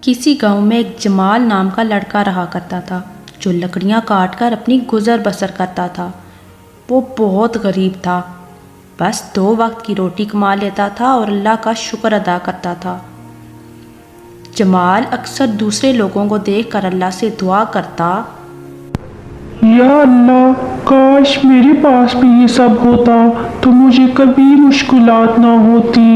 किसी गांव में एक जमाल नाम का लड़का रहा करता था जो लकड़ियां काट कर अपनी गुजर बसर करता था। वो बहुत गरीब था, बस 2 वक्त की रोटी कमा लेता था और अल्लाह का शुक्र अदा करता था। जमाल अक्सर दूसरे लोगों को देखकर अल्लाह से दुआ करता, या अल्लाह, काश मेरे पास भी ये सब होता तो मुझे कभी मुश्किलात ना होती।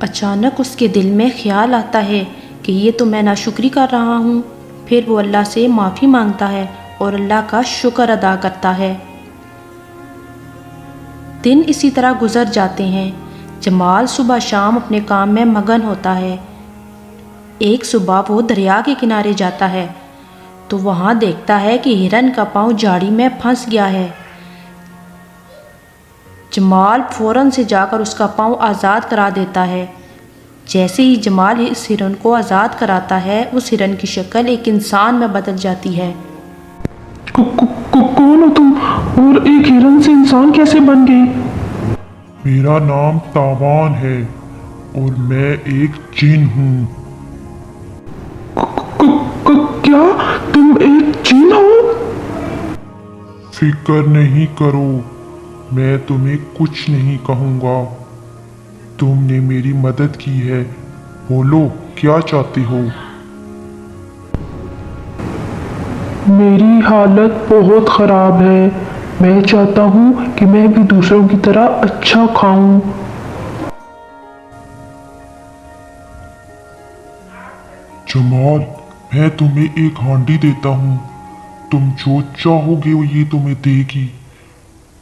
अचानक उसके दिल में ख्याल आता है कि ये तो मैं नाशुक्री कर रहा हूँ। फिर वो अल्लाह से माफ़ी मांगता है और अल्लाह का शुक्र अदा करता है। दिन इसी तरह गुजर जाते हैं। जमाल सुबह शाम अपने काम में मगन होता है। एक सुबह वो दरिया के किनारे जाता है तो वहाँ देखता है कि हिरन का पाँव झाड़ी में फंस गया है। जमाल फौरन से जाकर उसका पाँव आज़ाद करा देता है। जैसे ही जमाल इस हिरन को आज़ाद कराता है, उस हिरन की शक्ल एक इंसान में बदल जाती है। कौन हो तुम और एक हिरन से इंसान कैसे बन गए? मेरा नाम तावान है और मैं एक जिन हूँ। क्या तुम एक जिन हो? फिक्र नहीं करो, मैं तुम्हें कुछ नहीं कहूँगा। तुमने मेरी मदद की है, बोलो क्या चाहते हो। मेरी हालत बहुत ख़राब है। मैं चाहता हूँ कि मैं भी दूसरों की तरह अच्छा खाऊं। जमाल, मैं तुम्हें एक हांडी देता हूँ, तुम जो चाहोगे वो ये तुम्हें देगी।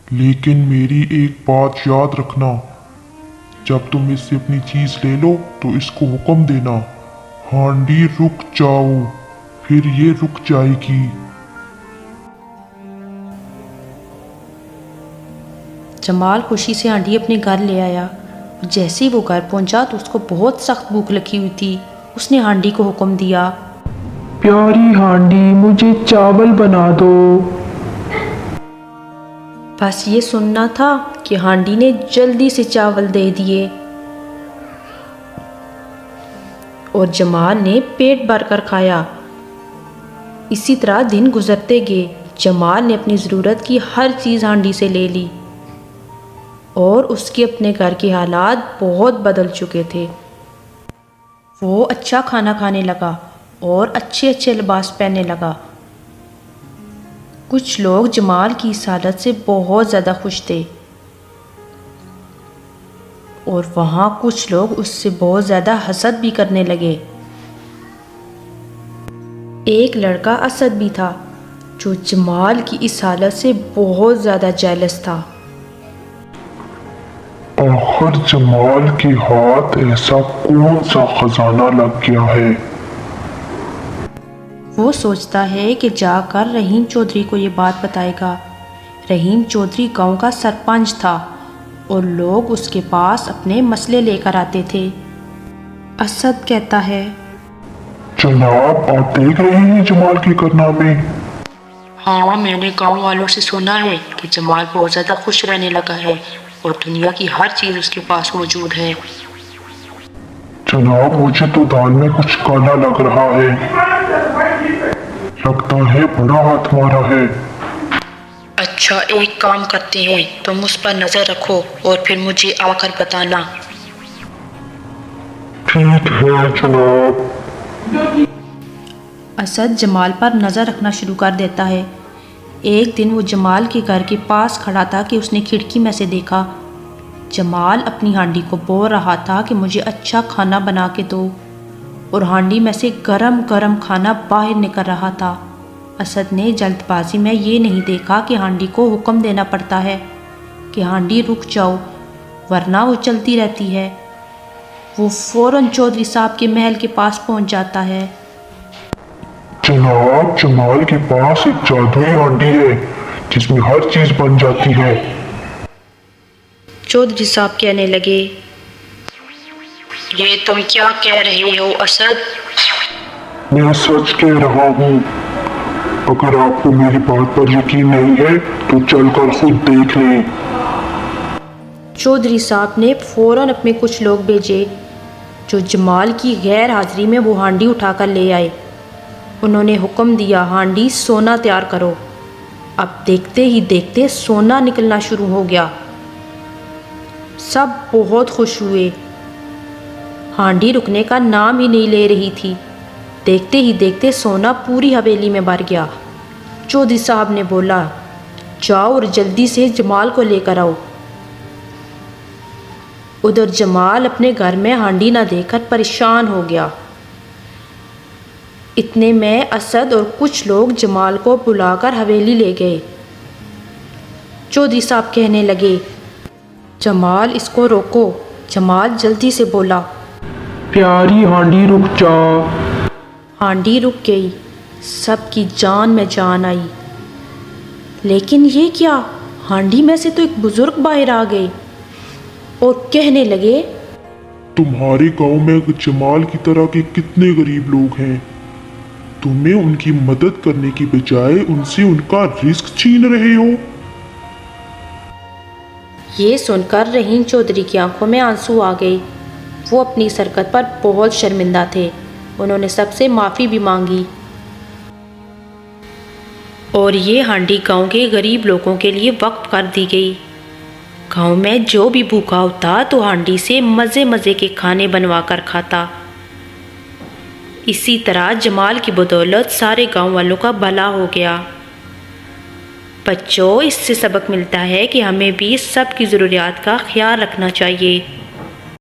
लेकिन मेरी एक बात याद रखना, जब तुम इससे अपनी चीज ले लो तो इसको हुक्म देना, हांडी रुक जाओ, फिर ये रुक जाएगी। जमाल खुशी से हांडी अपने घर ले आया। जैसे ही वो घर पहुंचा तो उसको बहुत सख्त भूख लगी हुई थी। उसने हांडी को हुक्म दिया, प्यारी हांडी, मुझे चावल बना दो। बस ये सुनना था कि हांडी ने जल्दी से चावल दे दिए और जमाल ने पेट भर कर खाया। इसी तरह दिन गुजरते गए। जमाल ने अपनी ज़रूरत की हर चीज़ हांडी से ले ली और उसके अपने घर के हालात बहुत बदल चुके थे। वो अच्छा खाना खाने लगा और अच्छे अच्छे लिबास पहनने लगा। कुछ लोग जमाल की इस हालत से बहुत ज़्यादा खुश थे और वहाँ कुछ लोग उससे बहुत ज़्यादा हसद भी करने लगे। एक लड़का असद भी था जो जमाल की इस हालत से बहुत ज़्यादा जेलस था। आखिर जमाल के हाथ ऐसा कौन सा खजाना लग गया है। वो सोचता है कि जाकर रहीम चौधरी को ये बात बताएगा। रहीम चौधरी गांव का सरपंच था और लोग उसके पास अपने मसले लेकर आते थे। असद कहता है, जनाब, आप देख रहे हैं जमाल के कारनामे। हाँ, मैंने गांव वालों से सुना है कि जमाल बहुत ज़्यादा खुश रहने लगा है और दुनिया की हर चीज़ उसके पास मौजूद है। जनाब, मुझे तो दाल में कुछ काला लग रहा है, लगता है बड़ा हाथ मारा है। अच्छा, एक काम करते हैं, तुम उस पर नज़र रखो और फिर मुझे आकर बताना। ठीक है जनाब। असद जमाल पर नज़र रखना शुरू कर देता है। एक दिन वो जमाल के घर के पास खड़ा था कि उसने खिड़की में से देखा जमाल अपनी हांडी को बोल रहा था कि मुझे अच्छा खाना बना के दो, और हांडी में से गरम गरम खाना बाहर निकल रहा था। असद ने जल्दबाजी में ये नहीं देखा कि हांडी को हुक्म देना पड़ता है कि हांडी रुक जाओ, वरना वो चलती रहती है। वो फौरन चौधरी साहब के महल के पास पहुंच जाता है। जनाब, जमाल के पास एक जादुई हांडी है जिसमें हर चीज बन जाती है। चौधरी साहब कहने लगे, ये तुम क्या कह रहे हो असद? मैं सच कह रहा हूँ। अगर आपको मेरी बात पर यकीन नहीं है तो चलकर खुद देख लें। चौधरी साहब ने फौरन अपने कुछ लोग भेजे जो जमाल की गैर हाजिरी में वो हांडी उठाकर ले आए। उन्होंने हुक्म दिया, हांडी सोना तैयार करो। अब देखते ही देखते सोना निकलना शुरू हो गया। सब बहुत खुश हुए। हांडी रुकने का नाम ही नहीं ले रही थी। देखते ही देखते सोना पूरी हवेली में भर गया। चौधरी साहब ने बोला, जाओ और जल्दी से जमाल को लेकर आओ। उधर जमाल अपने घर में हांडी ना देखकर परेशान हो गया। इतने में असद और कुछ लोग जमाल को बुलाकर हवेली ले गए। चौधरी साहब कहने लगे, जमाल इसको रोको। जमाल जल्दी से बोला, प्यारी हांडी रुक जा। हांडी रुक गई। सबकी जान में जान आई। लेकिन ये क्या, हांडी में से तो एक बुजुर्ग बाहर आ गए और कहने लगे, तुम्हारे गांव में जमाल की तरह के कितने गरीब लोग हैं। तुम्हें उनकी मदद करने की बजाय उनसे उनका रिस्क छीन रहे हो। ये सुनकर रहीम चौधरी की आंखों में आंसू आ गए। वो अपनी हरकत पर बहुत शर्मिंदा थे। उन्होंने सबसे माफ़ी भी मांगी और ये हांडी गांव के गरीब लोगों के लिए वक्फ कर दी गई। गांव में जो भी भूखा होता तो हांडी से मज़े मज़े के खाने बनवा कर खाता। इसी तरह जमाल की बदौलत सारे गांव वालों का भला हो गया। बच्चों, इससे सबक मिलता है कि हमें भी सबकी ज़रूरियात का ख्याल रखना चाहिए।